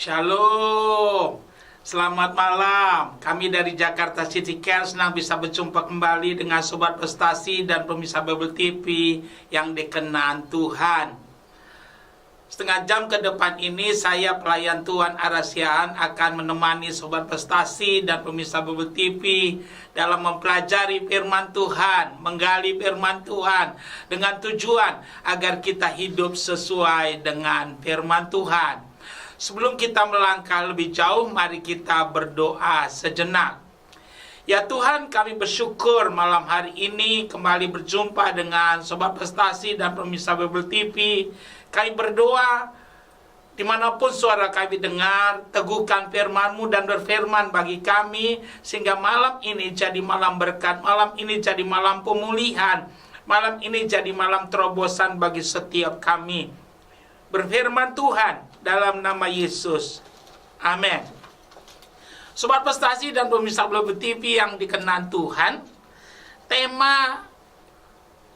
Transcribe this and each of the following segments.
Shalom, selamat malam. Kami dari Jakarta City Care senang bisa berjumpa kembali dengan Sobat Prestasi dan pemirsa Bible TV yang dikenan Tuhan. Setengah jam ke depan ini saya pelayan Tuhan Arasiaan akan menemani Sobat Prestasi dan pemirsa Bible TV dalam mempelajari firman Tuhan, menggali firman Tuhan dengan tujuan agar kita hidup sesuai dengan firman Tuhan. Sebelum kita melangkah lebih jauh, mari kita berdoa sejenak. Ya Tuhan, kami bersyukur malam hari ini kembali berjumpa dengan Sobat Prestasi dan pemirsa Bible TV. Kami berdoa, dimanapun suara kami dengar, teguhkan firman-Mu dan berfirman bagi kami, sehingga malam ini jadi malam berkat, malam ini jadi malam pemulihan, malam ini jadi malam terobosan bagi setiap kami. Berfirman Tuhan dalam nama Yesus. Amin. Sobat Prestasi dan pemirsa Bible TV yang dikenan Tuhan, tema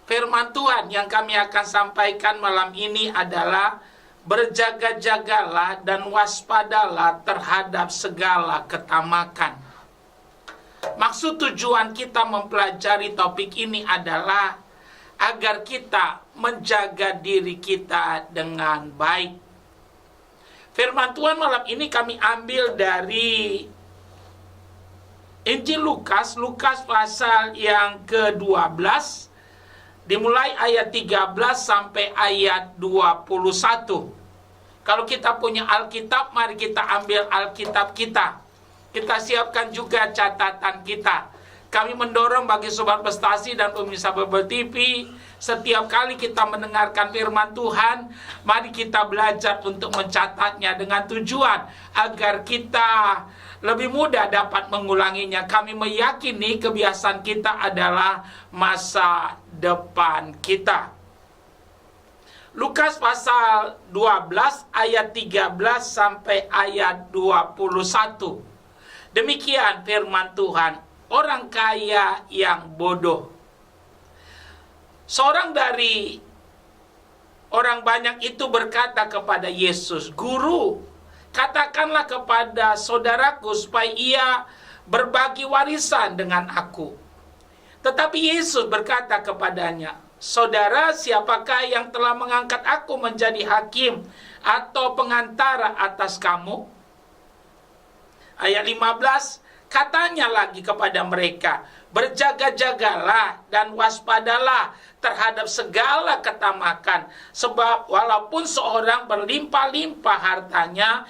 firman Tuhan yang kami akan sampaikan malam ini adalah berjaga-jagalah dan waspadalah terhadap segala ketamakan. Maksud tujuan kita mempelajari topik ini adalah agar kita menjaga diri kita dengan baik. Firman Tuhan malam ini kami ambil dari Injil Lukas pasal yang ke-12, dimulai ayat 13 sampai ayat 21. Kalau kita punya Alkitab, mari kita ambil Alkitab kita. Kita siapkan juga catatan kita. Kami mendorong bagi Sobat Prestasi dan pemirsa Bible TV, setiap kali kita mendengarkan firman Tuhan, mari kita belajar untuk mencatatnya dengan tujuan agar kita lebih mudah dapat mengulanginya. Kami meyakini kebiasaan kita adalah masa depan kita. Lukas pasal 12 ayat 13 sampai ayat 21. Demikian firman Tuhan, orang kaya yang bodoh. Seorang dari orang banyak itu berkata kepada Yesus, "Guru, katakanlah kepada saudaraku supaya ia berbagi warisan dengan aku." Tetapi Yesus berkata kepadanya, "Saudara, siapakah yang telah mengangkat aku menjadi hakim atau pengantara atas kamu?" Ayat 15, katanya lagi kepada mereka, "Berjaga-jagalah dan waspadalah terhadap segala ketamakan, sebab walaupun seorang berlimpah-limpah hartanya,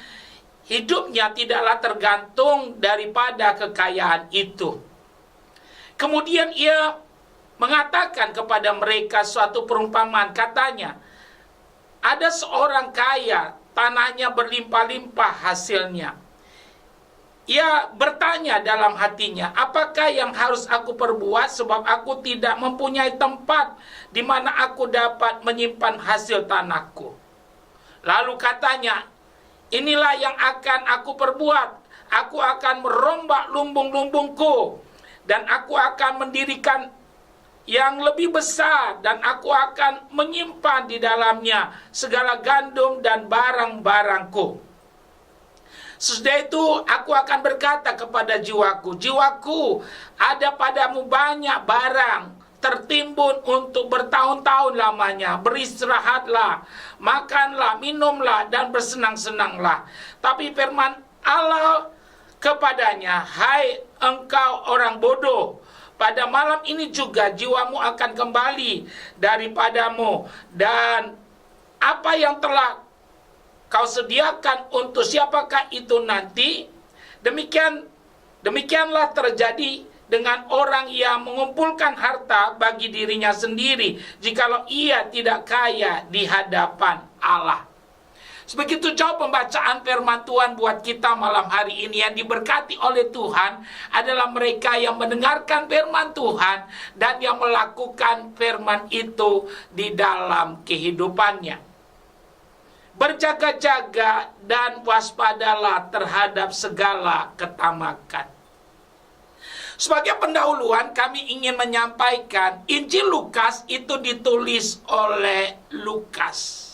hidupnya tidaklah tergantung daripada kekayaan itu." Kemudian ia mengatakan kepada mereka suatu perumpamaan, katanya, "Ada seorang kaya, tanahnya berlimpah-limpah hasilnya. Ia bertanya dalam hatinya, apakah yang harus aku perbuat sebab aku tidak mempunyai tempat di mana aku dapat menyimpan hasil tanahku?" Lalu katanya, "Inilah yang akan aku perbuat. Aku akan merombak lumbung-lumbungku, dan aku akan mendirikan yang lebih besar, dan aku akan menyimpan di dalamnya segala gandum dan barang-barangku. Sesudah itu aku akan berkata kepada jiwaku, jiwaku, ada padamu banyak barang tertimbun untuk bertahun-tahun lamanya. Beristirahatlah, makanlah, minumlah, dan bersenang-senanglah." Tapi firman Allah kepadanya, "Hai engkau orang bodoh, pada malam ini juga jiwamu akan kembali daripadamu, dan apa yang telah kau sediakan untuk siapakah itu nanti? Demikianlah terjadi dengan orang yang mengumpulkan harta bagi dirinya sendiri, jikalau ia tidak kaya di hadapan Allah." Sebegitu jauh pembacaan firman Tuhan buat kita malam hari ini. Yang diberkati oleh Tuhan adalah mereka yang mendengarkan firman Tuhan dan yang melakukan firman itu di dalam kehidupannya. Berjaga-jaga dan waspadalah terhadap segala ketamakan. Sebagai pendahuluan, kami ingin menyampaikan Injil Lukas itu ditulis oleh Lukas.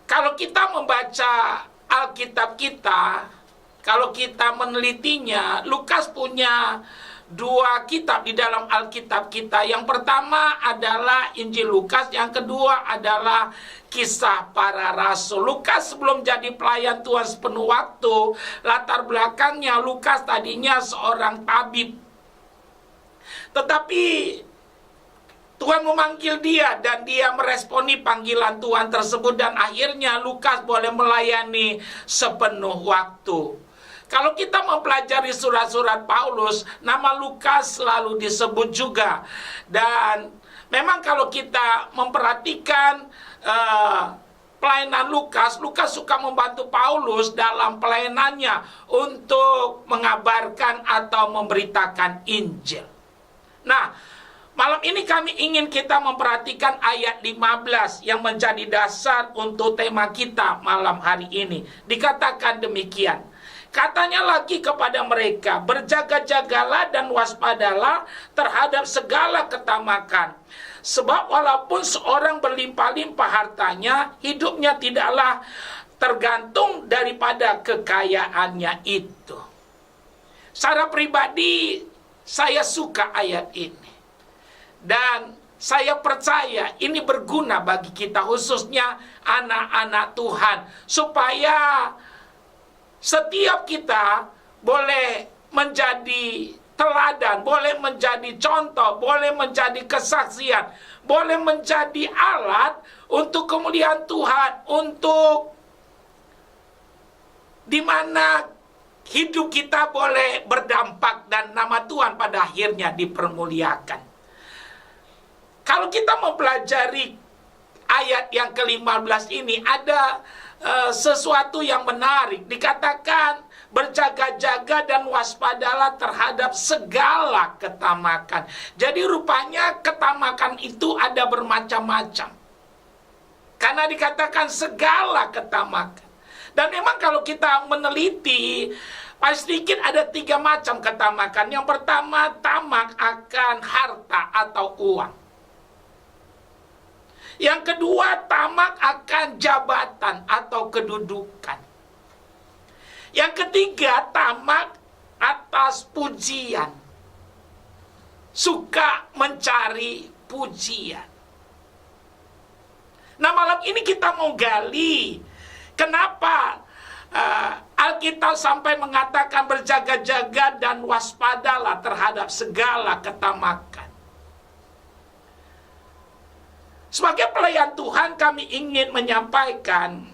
Kalau kita membaca Alkitab kita, kalau kita menelitinya, Lukas punya dua kitab di dalam Alkitab kita. Yang pertama adalah Injil Lukas, yang kedua adalah Kisah Para Rasul. Lukas sebelum jadi pelayan Tuhan sepenuh waktu, latar belakangnya Lukas tadinya seorang tabib. Tetapi Tuhan memanggil dia dan dia meresponi panggilan Tuhan tersebut, dan akhirnya Lukas boleh melayani sepenuh waktu. Kalau kita mempelajari surat-surat Paulus, nama Lukas selalu disebut juga. Dan memang kalau kita memperhatikan pelayanan Lukas, Lukas suka membantu Paulus dalam pelayanannya untuk mengabarkan atau memberitakan Injil. Nah, malam ini kami ingin kita memperhatikan ayat 15 yang menjadi dasar untuk tema kita malam hari ini. Dikatakan demikian. Katanya lagi kepada mereka, berjaga-jagalah dan waspadalah terhadap segala ketamakan. Sebab walaupun seorang berlimpah-limpah hartanya, hidupnya tidaklah tergantung daripada kekayaannya itu. Secara pribadi, saya suka ayat ini. Dan saya percaya ini berguna bagi kita, khususnya anak-anak Tuhan, supaya setiap kita boleh menjadi teladan, boleh menjadi contoh, boleh menjadi kesaksian, boleh menjadi alat untuk kemuliaan Tuhan, untuk di mana hidup kita boleh berdampak dan nama Tuhan pada akhirnya dipermuliakan. Kalau kita mempelajari ayat yang ke-15 ini, ada sesuatu yang menarik. Dikatakan berjaga-jaga dan waspadalah terhadap segala ketamakan. Jadi rupanya ketamakan itu ada bermacam-macam. Karena dikatakan segala ketamakan. Dan memang kalau kita meneliti, paling sedikit ada 3 macam ketamakan. Yang pertama, tamak akan harta atau uang. Yang kedua, tamak akan jabatan atau kedudukan. Yang ketiga, tamak atas pujian. Suka mencari pujian. Nah, malam ini kita mau gali kenapa Alkitab sampai mengatakan berjaga-jaga dan waspadalah terhadap segala ketamakan. Sebagai pelayan Tuhan, kami ingin menyampaikan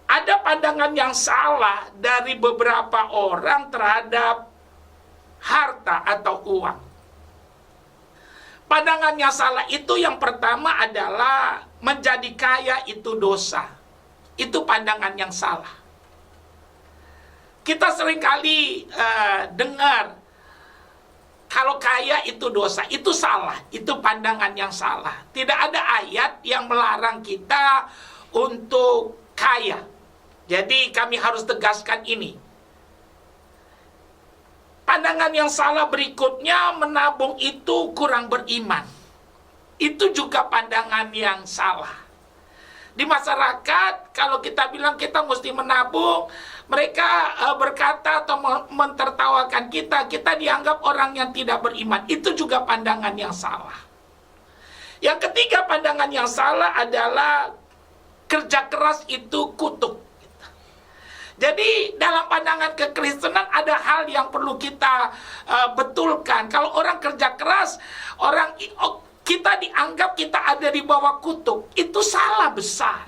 ada pandangan yang salah dari beberapa orang terhadap harta atau uang. Pandangan yang salah itu yang pertama adalah menjadi kaya itu dosa. Itu pandangan yang salah. Kita seringkali dengar kalau kaya itu dosa, itu salah, itu pandangan yang salah. Tidak ada ayat yang melarang kita untuk kaya. Jadi kami harus tegaskan ini. Pandangan yang salah berikutnya, menabung itu kurang beriman. Itu juga pandangan yang salah. Di masyarakat, kalau kita bilang kita mesti menabung, mereka berkata atau mentertawakan kita dianggap orang yang tidak beriman. Itu juga pandangan yang salah. Yang ketiga pandangan yang salah adalah kerja keras itu kutuk. Jadi dalam pandangan kekristenan ada hal yang perlu kita betulkan. Kalau orang kerja keras, kita dianggap kita ada di bawah kutuk. Itu salah besar.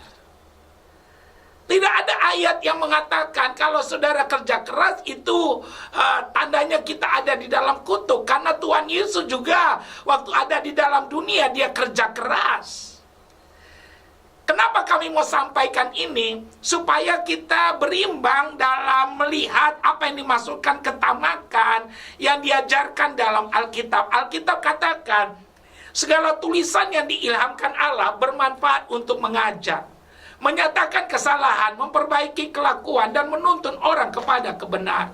Tidak ada ayat yang mengatakan kalau saudara kerja keras itu tandanya kita ada di dalam kutuk. Karena Tuhan Yesus juga waktu ada di dalam dunia dia kerja keras. Kenapa kami mau sampaikan ini? Supaya kita berimbang dalam melihat apa yang dimasukkan ketamakan yang diajarkan dalam Alkitab. Alkitab katakan segala tulisan yang diilhamkan Allah bermanfaat untuk mengajar, menyatakan kesalahan, memperbaiki kelakuan, dan menuntun orang kepada kebenaran.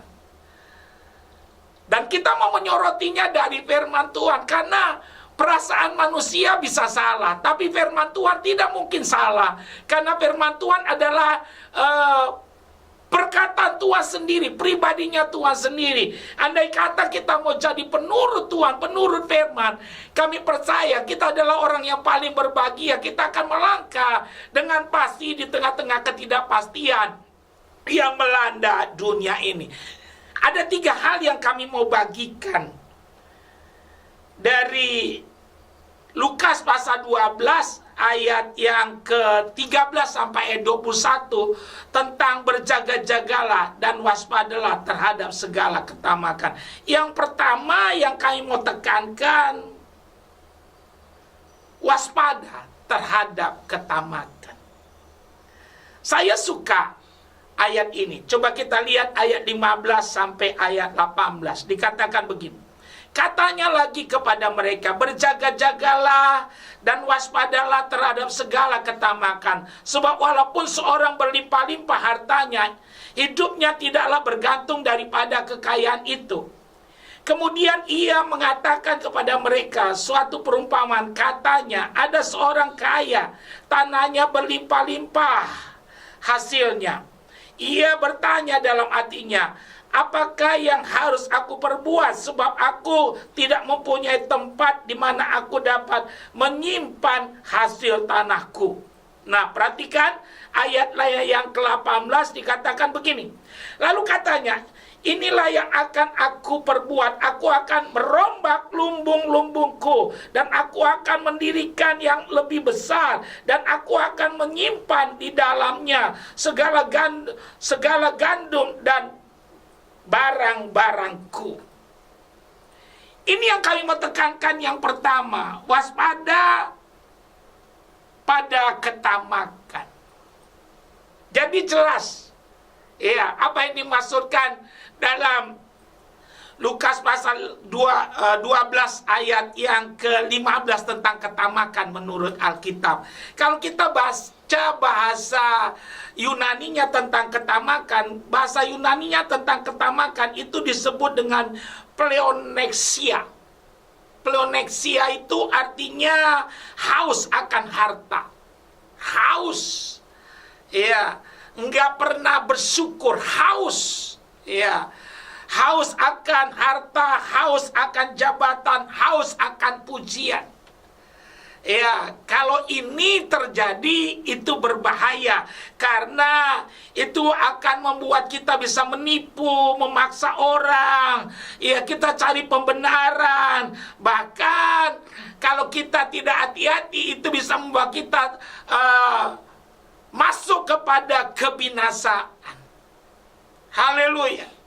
Dan kita mau menyorotinya dari firman Tuhan, karena Perasaan manusia bisa salah, tapi firman Tuhan tidak mungkin salah. Karena firman Tuhan adalah perkataan Tuhan sendiri, pribadinya Tuhan sendiri. Andai kata kita mau jadi penurut Tuhan, penurut firman, kami percaya kita adalah orang yang paling berbahagia. Kita akan melangkah dengan pasti di tengah-tengah ketidakpastian yang melanda dunia ini. Ada 3 hal yang kami mau bagikan dari Lukas pasal 12 ayat yang ke-13 sampai 21 tentang berjaga-jagalah dan waspadalah terhadap segala ketamakan. Yang pertama yang kami mau tekankan, waspada terhadap ketamakan. Saya suka ayat ini. Coba kita lihat ayat 15 sampai ayat 18. Dikatakan begini. Katanya lagi kepada mereka, berjaga-jagalah dan waspadalah terhadap segala ketamakan. Sebab walaupun seorang berlimpah-limpah hartanya, hidupnya tidaklah bergantung daripada kekayaan itu. Kemudian ia mengatakan kepada mereka suatu perumpamaan. Katanya, ada seorang kaya, tanahnya berlimpah-limpah hasilnya. Ia bertanya dalam hatinya, apakah yang harus aku perbuat sebab aku tidak mempunyai tempat di mana aku dapat menyimpan hasil tanahku. Nah, perhatikan ayat yang ke-18 dikatakan begini. Lalu katanya, inilah yang akan aku perbuat. Aku akan merombak lumbung-lumbungku dan aku akan mendirikan yang lebih besar dan aku akan menyimpan di dalamnya segala gandum dan barang-barangku. Ini yang kami mau tekankan yang pertama, waspada pada ketamakan. Jadi jelas, ya, apa yang dimaksudkan dalam Lukas pasal 12 ayat yang ke-15 tentang ketamakan menurut Alkitab. Kalau kita baca bahasa Yunaninya tentang ketamakan, bahasa Yunaninya tentang ketamakan itu disebut dengan pleonexia. Pleonexia itu artinya haus akan harta. Haus. Ya, enggak pernah bersyukur, haus. Ya. Haus akan harta, haus akan jabatan, haus akan pujian. Ya, kalau ini terjadi itu berbahaya karena itu akan membuat kita bisa menipu, memaksa orang. Ya, kita cari pembenaran. Bahkan kalau kita tidak hati-hati itu bisa membuat kita masuk kepada kebinasaan. Haleluya.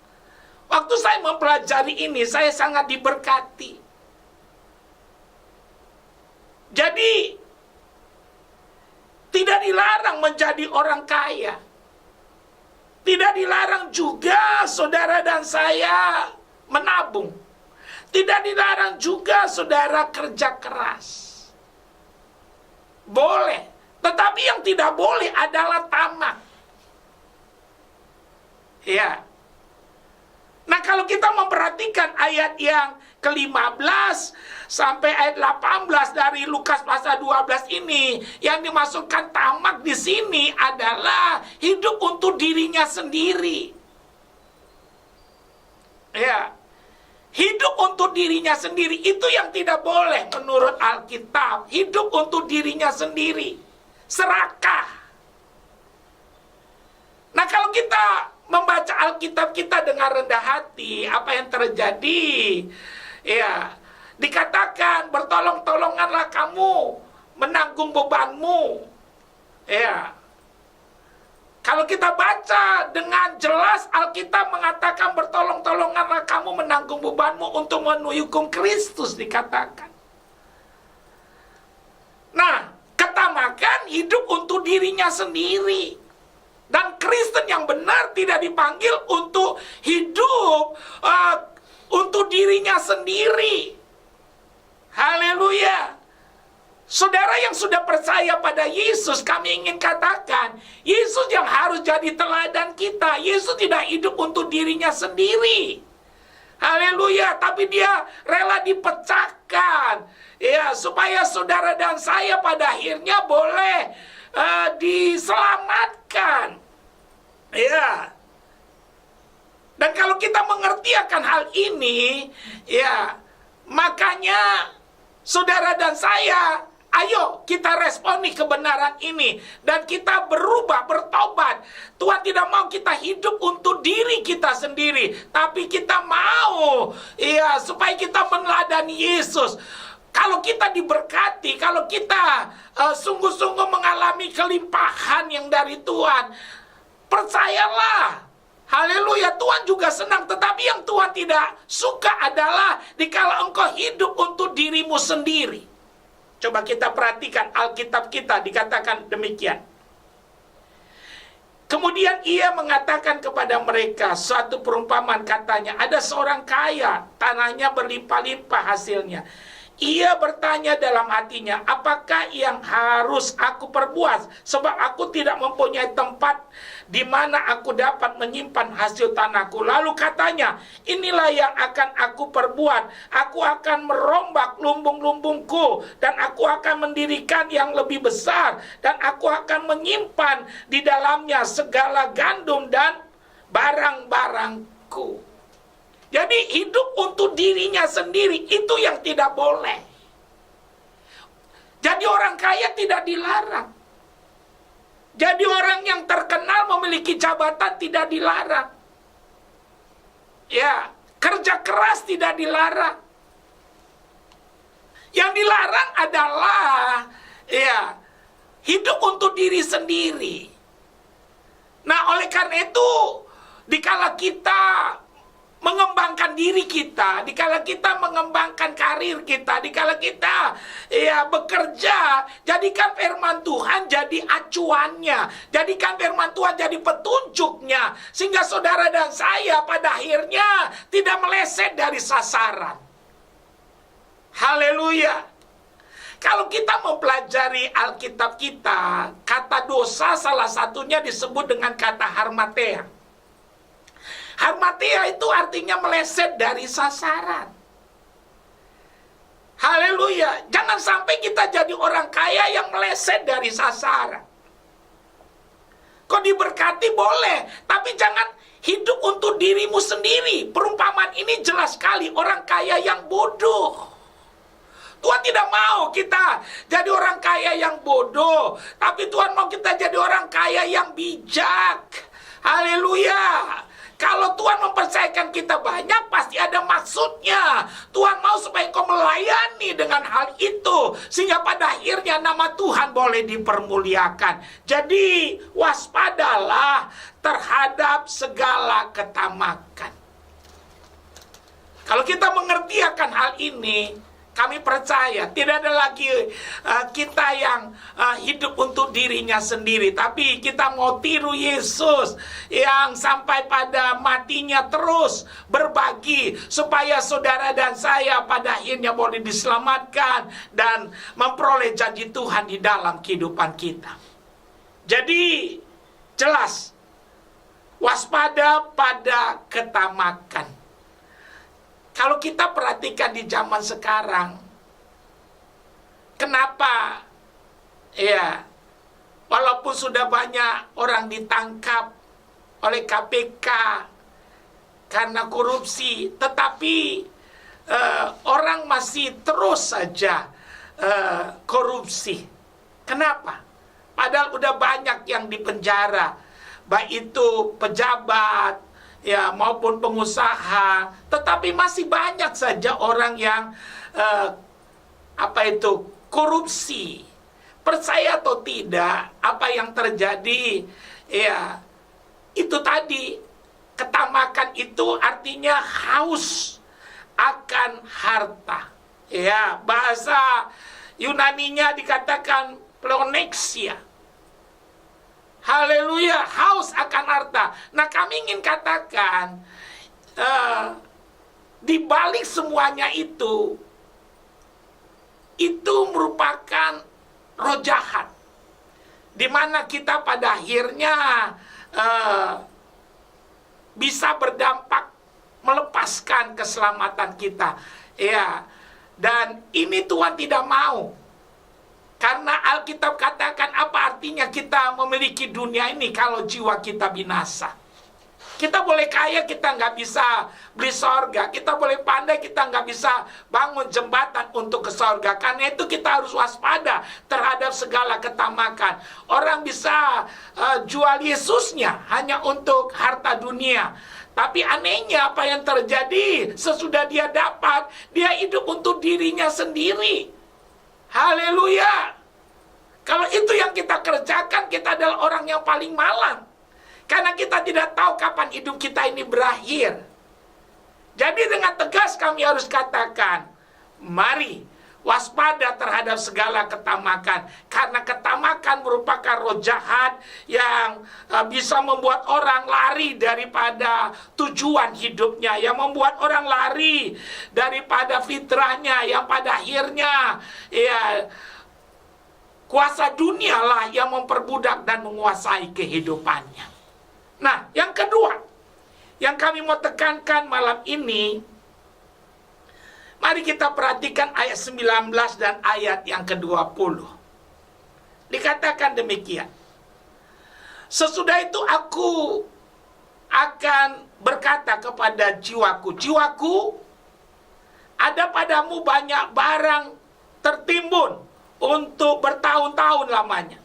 Waktu saya mempelajari ini, saya sangat diberkati. Jadi, tidak dilarang menjadi orang kaya. Tidak dilarang juga saudara dan saya menabung. Tidak dilarang juga saudara kerja keras. Boleh. Tetapi yang tidak boleh adalah tamak. Ya. Nah, kalau kita memperhatikan ayat yang ke-15 sampai ayat 18 dari Lukas pasal 12 ini, yang dimaksudkan tamak di sini adalah hidup untuk dirinya sendiri. Ya. Hidup untuk dirinya sendiri itu yang tidak boleh menurut Alkitab. Hidup untuk dirinya sendiri. Serakah. Nah, kalau kita membaca Alkitab kita dengan rendah hati, apa yang terjadi? Ya, dikatakan bertolong-tolonganlah kamu menanggung bebanmu. Ya. Kalau kita baca dengan jelas, Alkitab mengatakan bertolong-tolonganlah kamu menanggung bebanmu untuk memenuhi hukum Kristus, dikatakan. Nah, ketamakan hidup untuk dirinya sendiri. Dan Kristen yang benar tidak dipanggil untuk hidup untuk dirinya sendiri. Haleluya. Saudara yang sudah percaya pada Yesus, kami ingin katakan, Yesus yang harus jadi teladan kita. Yesus tidak hidup untuk dirinya sendiri. Haleluya, tapi dia rela dipecahkan. Ya, supaya saudara dan saya pada akhirnya boleh diselamatkan. Ya. Dan kalau kita mengerti akan hal ini, ya, makanya saudara dan saya, ayo kita responi kebenaran ini dan kita berubah, bertobat. Tuhan tidak mau kita hidup untuk diri kita sendiri, tapi kita mau, ya, supaya kita meneladani Yesus. Kalau kita diberkati, kalau kita sungguh-sungguh mengalami kelimpahan yang dari Tuhan, percayalah, haleluya, Tuhan juga senang. Tetapi yang Tuhan tidak suka adalah dikala engkau hidup untuk dirimu sendiri. Coba kita perhatikan Alkitab kita, dikatakan demikian. Kemudian ia mengatakan kepada mereka suatu perumpamaan, katanya, ada seorang kaya, tanahnya berlimpah-limpah hasilnya. Ia bertanya dalam hatinya, apakah yang harus aku perbuat? Sebab aku tidak mempunyai tempat di mana aku dapat menyimpan hasil tanahku. Lalu katanya, inilah yang akan aku perbuat. Aku akan merombak lumbung-lumbungku, dan aku akan mendirikan yang lebih besar, dan aku akan menyimpan di dalamnya segala gandum dan barang-barangku. Jadi hidup untuk dirinya sendiri itu yang tidak boleh. Jadi orang kaya tidak dilarang. Jadi orang yang terkenal memiliki jabatan tidak dilarang. Ya, kerja keras tidak dilarang. Yang dilarang adalah, ya, hidup untuk diri sendiri. Nah, oleh karena itu, dikala kita mengembangkan diri kita, dikala kita mengembangkan karir kita, dikala kita, ya, bekerja, jadikan firman Tuhan jadi acuannya, jadikan firman Tuhan jadi petunjuknya, sehingga saudara dan saya pada akhirnya tidak meleset dari sasaran. Haleluya. Kalau kita mempelajari Alkitab kita, kata dosa salah satunya disebut dengan kata harmatia. Harmatia itu artinya meleset dari sasaran. Haleluya. Jangan sampai kita jadi orang kaya yang meleset dari sasaran. Kau diberkati boleh, tapi jangan hidup untuk dirimu sendiri. Perumpamaan ini jelas sekali, orang kaya yang bodoh. Tuhan tidak mau kita jadi orang kaya yang bodoh, tapi Tuhan mau kita jadi orang kaya yang bijak. Haleluya. Kalau Tuhan mempercayakan kita banyak, pasti ada maksudnya. Tuhan mau supaya kau melayani dengan hal itu, sehingga pada akhirnya nama Tuhan boleh dipermuliakan. Jadi waspadalah terhadap segala ketamakan. Kalau kita mengerti akan hal ini, kami percaya tidak ada lagi kita yang hidup untuk dirinya sendiri, tapi kita mau tiru Yesus yang sampai pada matinya terus berbagi supaya saudara dan saya pada akhirnya boleh diselamatkan dan memperoleh janji Tuhan di dalam kehidupan kita. Jadi jelas, waspada pada ketamakan. Kalau kita perhatikan di zaman sekarang, kenapa, ya, walaupun sudah banyak orang ditangkap oleh KPK karena korupsi, tetapi orang masih terus saja korupsi. Kenapa? Padahal udah banyak yang dipenjara, baik itu pejabat, ya, maupun pengusaha, tetapi masih banyak saja orang yang korupsi. Percaya atau tidak, apa yang terjadi, ya, itu tadi, ketamakan itu artinya haus akan harta. Ya, bahasa Yunaninya dikatakan pleonexia. Haleluya, haus akan harta. Nah, kami ingin katakan, di balik semuanya itu merupakan roh jahat, di mana kita pada akhirnya bisa berdampak melepas mengenaskan keselamatan kita. Ya, dan ini Tuhan tidak mau. Karena Alkitab katakan, apa artinya kita memiliki dunia ini kalau jiwa kita binasa? Kita boleh kaya, kita nggak bisa beli sorga. Kita boleh pandai, kita nggak bisa bangun jembatan untuk ke sorga. Karena itu kita harus waspada terhadap segala ketamakan. Orang bisa jual Yesusnya hanya untuk harta dunia. Tapi anehnya apa yang terjadi sesudah dia dapat, dia hidup untuk dirinya sendiri. Haleluya. Kalau itu yang kita kerjakan, kita adalah orang yang paling malang. Karena kita tidak tahu kapan hidup kita ini berakhir. Jadi dengan tegas kami harus katakan, mari waspada terhadap segala ketamakan. Karena ketamakan merupakan roh jahat yang bisa membuat orang lari daripada tujuan hidupnya. Yang membuat orang lari daripada fitrahnya. Yang pada akhirnya ya, kuasa dunialah yang memperbudak dan menguasai kehidupannya. Nah, yang kedua yang kami mau tekankan malam ini, mari kita perhatikan ayat 19 dan ayat yang ke-20. Dikatakan demikian. Sesudah itu aku akan berkata kepada jiwaku, jiwaku, ada padamu banyak barang tertimbun untuk bertahun-tahun lamanya.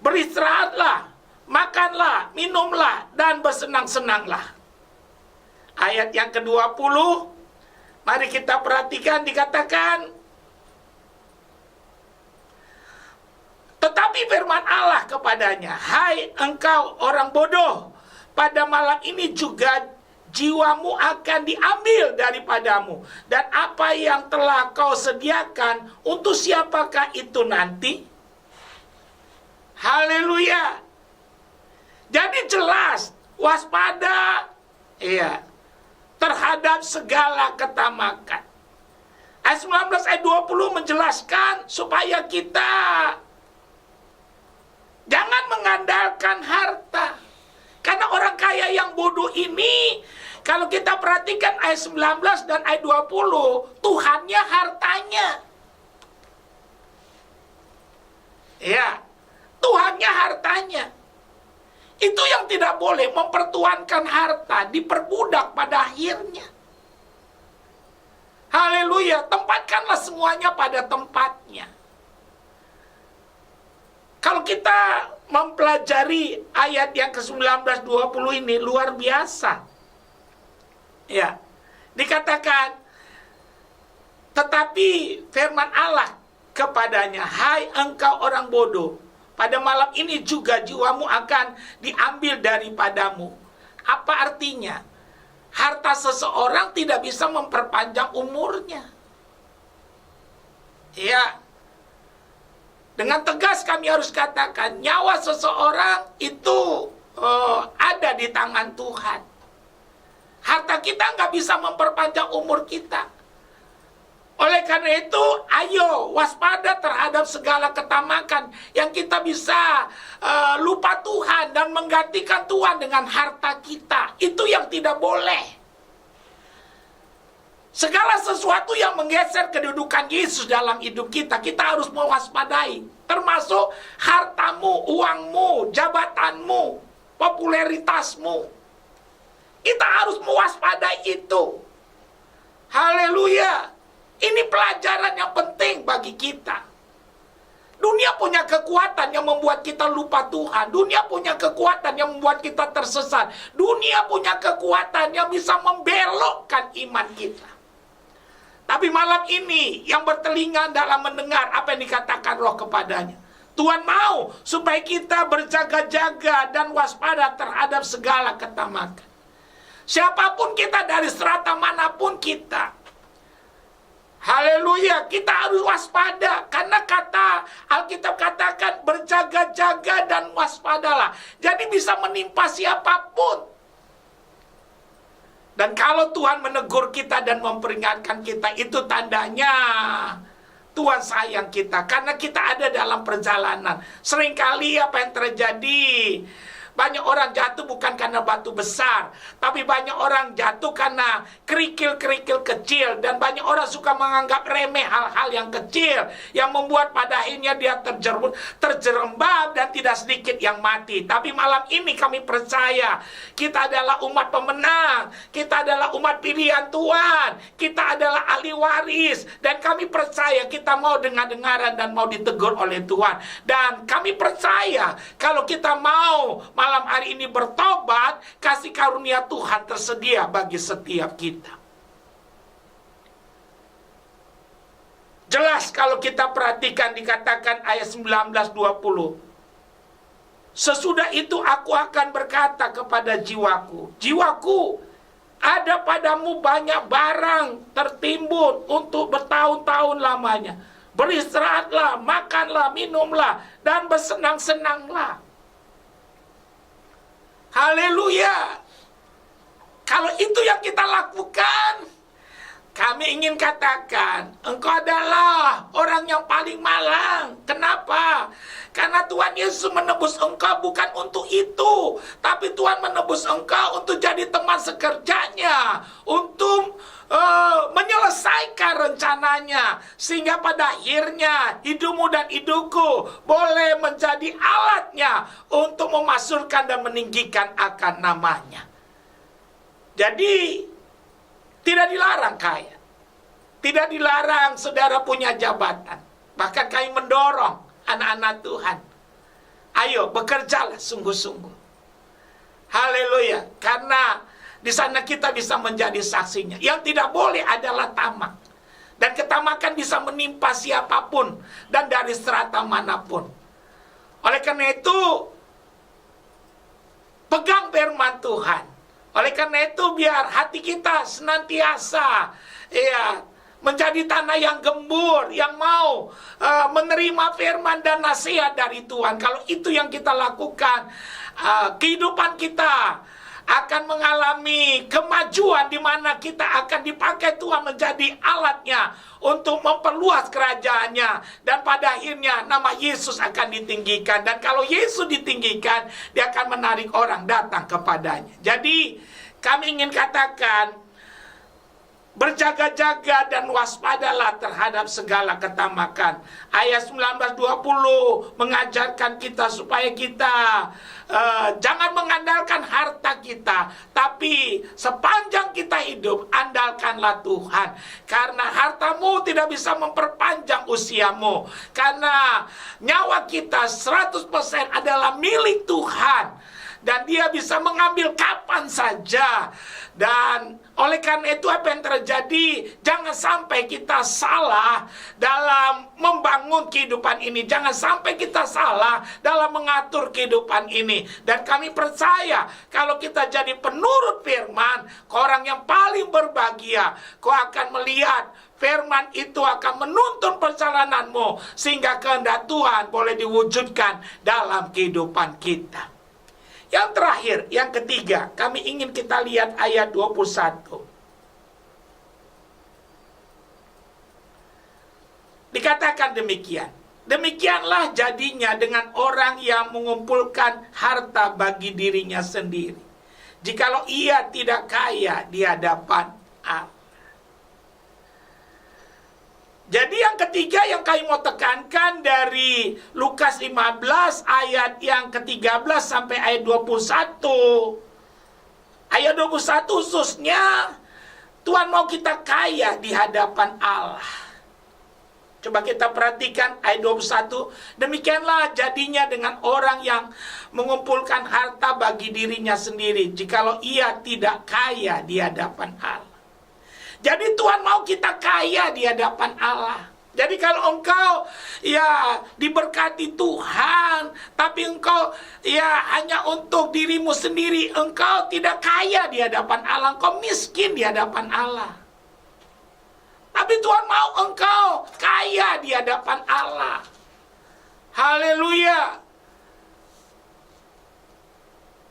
Beristirahatlah, makanlah, minumlah, dan bersenang-senanglah. Ayat yang ke-20, mari kita perhatikan, dikatakan, tetapi firman Allah kepadanya, hai engkau orang bodoh, pada malam ini juga jiwamu akan diambil daripadamu. Dan apa yang telah kau sediakan, untuk siapakah itu nanti? Haleluya. Jadi jelas, waspada terhadap segala ketamakan. Ayat 19 ayat 20 menjelaskan supaya kita jangan mengandalkan harta. Karena orang kaya yang bodoh ini, kalau kita perhatikan ayat 19 dan ayat 20, Tuhannya hartanya. Ya, Tuhannya hartanya. Itu yang tidak boleh, mempertuankan harta, diperbudak pada akhirnya. Haleluya, tempatkanlah semuanya pada tempatnya. Kalau kita mempelajari ayat yang ke-19, 20 ini, luar biasa. Ya, dikatakan, tetapi firman Allah kepadanya, hai engkau orang bodoh, pada malam ini juga jiwamu akan diambil daripadamu. Apa artinya? Harta seseorang tidak bisa memperpanjang umurnya. Ya, dengan tegas kami harus katakan, nyawa seseorang itu ada di tangan Tuhan. Harta kita nggak bisa memperpanjang umur kita. Oleh karena itu, ayo waspada terhadap segala ketamakan yang kita bisa lupa Tuhan dan menggantikan Tuhan dengan harta kita. Itu yang tidak boleh. Segala sesuatu yang menggeser kedudukan Yesus dalam hidup kita, kita harus mewaspadai. Termasuk hartamu, uangmu, jabatanmu, popularitasmu. Kita harus mewaspadai itu. Haleluya. Ini pelajaran yang penting bagi kita. Dunia punya kekuatan yang membuat kita lupa Tuhan. Dunia punya kekuatan yang membuat kita tersesat. Dunia punya kekuatan yang bisa membelokkan iman kita. Tapi malam ini yang bertelinga dalam mendengar apa yang dikatakan Roh kepadanya. Tuhan mau supaya kita berjaga-jaga dan waspada terhadap segala ketamakan. Siapapun kita, dari strata manapun kita, haleluya, kita harus waspada. Karena kata Alkitab katakan berjaga-jaga dan waspadalah. Jadi bisa menimpa siapapun. Dan kalau Tuhan menegur kita dan memperingatkan kita, itu tandanya Tuhan sayang kita. Karena kita ada dalam perjalanan. Seringkali apa yang terjadi, Banyak orang jatuh bukan karena batu besar, tapi banyak orang jatuh karena kerikil-kerikil kecil. Dan banyak orang suka menganggap remeh hal-hal yang kecil, yang membuat pada akhirnya dia terjerembab dan tidak sedikit yang mati. Tapi malam ini kami percaya kita adalah umat pemenang, kita adalah umat pilihan Tuhan, kita adalah ahli waris, dan kami percaya kita mau dengar-dengaran dan mau ditegur oleh Tuhan. Dan kami percaya kalau kita mau malam hari ini bertobat, kasih karunia Tuhan tersedia bagi setiap kita. Jelas kalau kita perhatikan dikatakan ayat 19-20. Sesudah itu aku akan berkata kepada jiwaku, jiwaku, ada padamu banyak barang tertimbun untuk bertahun-tahun lamanya. Beristirahatlah, makanlah, minumlah, dan bersenang-senanglah. Haleluya. Kalau itu yang kita lakukan, kami ingin katakan, engkau adalah orang yang paling malang. Kenapa? Karena Tuhan Yesus menebus engkau bukan untuk itu, tapi Tuhan menebus engkau untuk jadi teman sekerjanya, untuk menyelesaikan rencananya, sehingga pada akhirnya hidupmu dan hidupku boleh menjadi alatnya untuk memasukkan dan meninggikan akan namanya. Jadi tidak dilarang kaya, tidak dilarang saudara punya jabatan. Bahkan kami mendorong anak-anak Tuhan, ayo bekerjalah sungguh-sungguh. Haleluya. Karena di sana kita bisa menjadi saksinya. Yang tidak boleh adalah tamak. Dan ketamakan bisa menimpa siapapun dan dari strata manapun. Oleh karena itu, pegang firman Tuhan. Oleh karena itu, biar hati kita senantiasa menjadi tanah yang gembur, yang mau menerima firman dan nasihat dari Tuhan. Kalau itu yang kita lakukan, kehidupan kita akan mengalami kemajuan di mana kita akan dipakai Tuhan menjadi alatnya untuk memperluas kerajaannya, dan pada akhirnya nama Yesus akan ditinggikan. Dan kalau Yesus ditinggikan, dia akan menarik orang datang kepadanya. Jadi kami ingin katakan, berjaga-jaga dan waspadalah terhadap segala ketamakan. Ayat 19-20 mengajarkan kita supaya kita jangan mengandalkan harta kita, tapi sepanjang kita hidup andalkanlah Tuhan. Karena hartamu tidak bisa memperpanjang usiamu, karena nyawa kita 100% adalah milik Tuhan, dan dia bisa mengambil kapan saja. Dan oleh karena itu apa yang terjadi, jangan sampai kita salah dalam membangun kehidupan ini, jangan sampai kita salah dalam mengatur kehidupan ini. Dan kami percaya kalau kita jadi penurut firman, kau orang yang paling berbahagia. Kau akan melihat firman itu akan menuntun perjalananmu, sehingga kehendak Tuhan boleh diwujudkan dalam kehidupan kita. Yang terakhir, yang ketiga, kami ingin kita lihat ayat 21. Dikatakan demikian. Demikianlah jadinya dengan orang yang mengumpulkan harta bagi dirinya sendiri, jikalau ia tidak kaya di hadapan Allah. Jadi yang ketiga yang kami mau tekankan dari Lukas 15 ayat yang ke-13 sampai ayat 21. Ayat 21 khususnya, Tuhan mau kita kaya di hadapan Allah. Coba kita perhatikan ayat 21. Demikianlah jadinya dengan orang yang mengumpulkan harta bagi dirinya sendiri, jikalau ia tidak kaya di hadapan Allah. Jadi Tuhan mau kita kaya di hadapan Allah. Jadi kalau engkau diberkati Tuhan, tapi engkau hanya untuk dirimu sendiri, engkau tidak kaya di hadapan Allah, engkau miskin di hadapan Allah. Tapi Tuhan mau engkau kaya di hadapan Allah. Haleluya.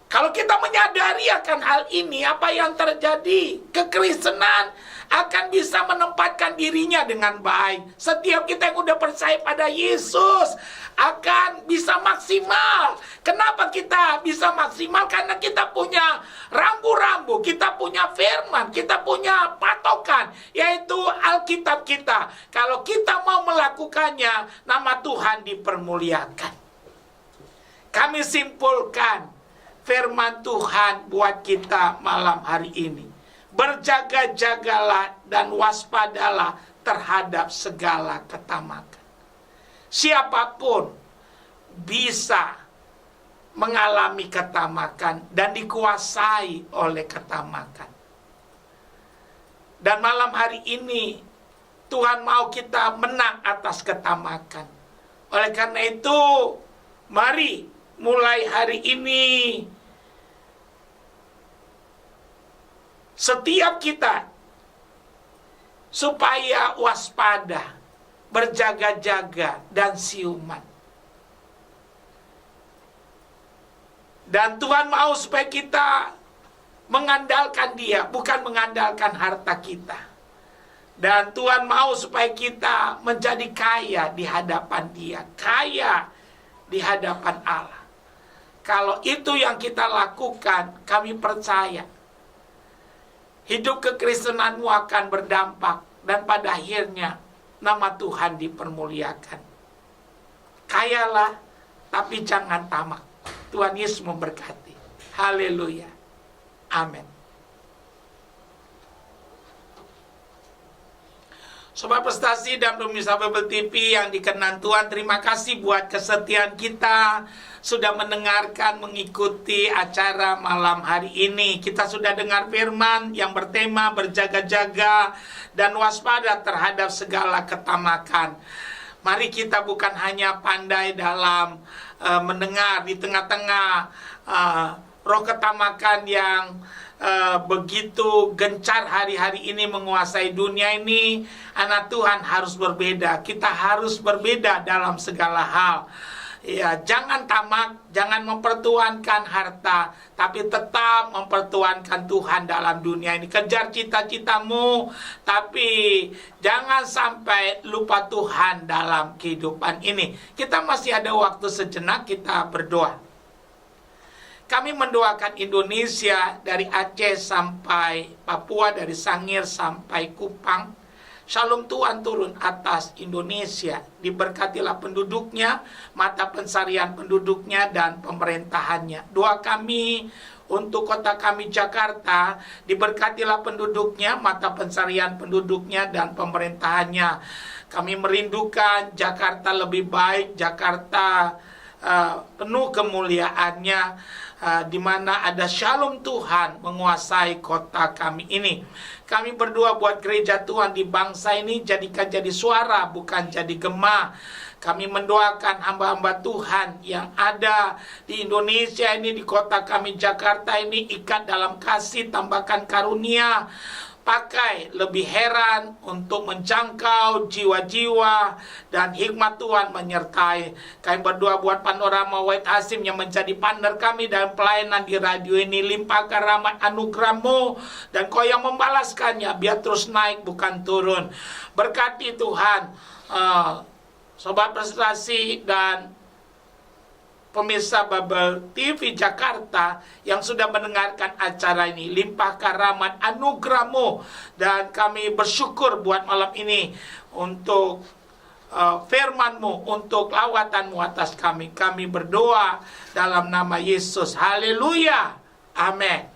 Kalau kita menyadari akan hal ini, apa yang terjadi? Kekristenan akan bisa menempatkan dirinya dengan baik. Setiap kita yang udah percaya pada Yesus akan bisa maksimal. Kenapa kita bisa maksimal? Karena kita punya rambu-rambu, kita punya firman, kita punya patokan, yaitu Alkitab kita. Kalau kita mau melakukannya, nama Tuhan dipermuliakan. Kami simpulkan firman Tuhan buat kita malam hari ini. Berjaga-jagalah dan waspadalah terhadap segala ketamakan. Siapapun bisa mengalami ketamakan dan dikuasai oleh ketamakan. Dan malam hari ini Tuhan mau kita menang atas ketamakan. Oleh karena itu, mari mulai hari ini setiap kita supaya waspada, berjaga-jaga, dan siuman. Dan Tuhan mau supaya kita mengandalkan Dia, bukan mengandalkan harta kita. Dan Tuhan mau supaya kita menjadi kaya di hadapan Dia, kaya di hadapan Allah. Kalau itu yang kita lakukan, kami percaya hidup kekristenanmu akan berdampak dan pada akhirnya nama Tuhan dipermuliakan. Kayalah, tapi jangan tamak. Tuhan Yesus memberkati. Haleluya. Amin. Sobat Prestasi dan pemirsa Bible TV yang dikenan Tuhan, terima kasih buat kesetiaan kita sudah mendengarkan, mengikuti acara malam hari ini. Kita sudah dengar firman yang bertema berjaga-jaga dan waspada terhadap segala ketamakan. Mari kita bukan hanya pandai dalam mendengar di tengah-tengah roh ketamakan yang begitu gencar hari-hari ini menguasai dunia ini. Anak Tuhan harus berbeda. Kita harus berbeda dalam segala hal. Ya, jangan tamak, jangan mempertuankan harta, tapi tetap mempertuankan Tuhan dalam dunia ini. Kejar cita-citamu, tapi jangan sampai lupa Tuhan dalam kehidupan ini. Kita masih ada waktu sejenak, kita berdoa. Kami mendoakan Indonesia dari Aceh sampai Papua, dari Sangir sampai Kupang. Shalom Tuhan turun atas Indonesia. Diberkatilah penduduknya, mata pencarian penduduknya, dan pemerintahannya. Doa kami untuk kota kami Jakarta, diberkatilah penduduknya, mata pencarian penduduknya, dan pemerintahannya. Kami merindukan Jakarta lebih baik, Jakarta penuh kemuliaannya, di mana ada shalom Tuhan menguasai kota kami ini. Kami berdoa buat gereja Tuhan di bangsa ini, jadikan jadi suara, bukan jadi gema. Kami mendoakan hamba-hamba Tuhan yang ada di Indonesia ini, di kota kami Jakarta ini, ikat dalam kasih, tambahkan karunia. Pakai lebih heran untuk menjangkau jiwa-jiwa, dan hikmat Tuhan menyertai. Kami berdoa buat Panorama White Hasim yang menjadi partner kami dalam pelayanan di radio ini. Limpahkan rahmat anugerah-Mu, dan Kau yang membalaskannya, biar terus naik bukan turun. Berkati Tuhan Sobat Prestasi dan pemirsa Bible TV Jakarta yang sudah mendengarkan acara ini. Limpahkan rahmat anugerah-Mu, dan kami bersyukur buat malam ini untuk firman-Mu, untuk lawatan-Mu atas kami. Kami berdoa dalam nama Yesus. Haleluya. Amin.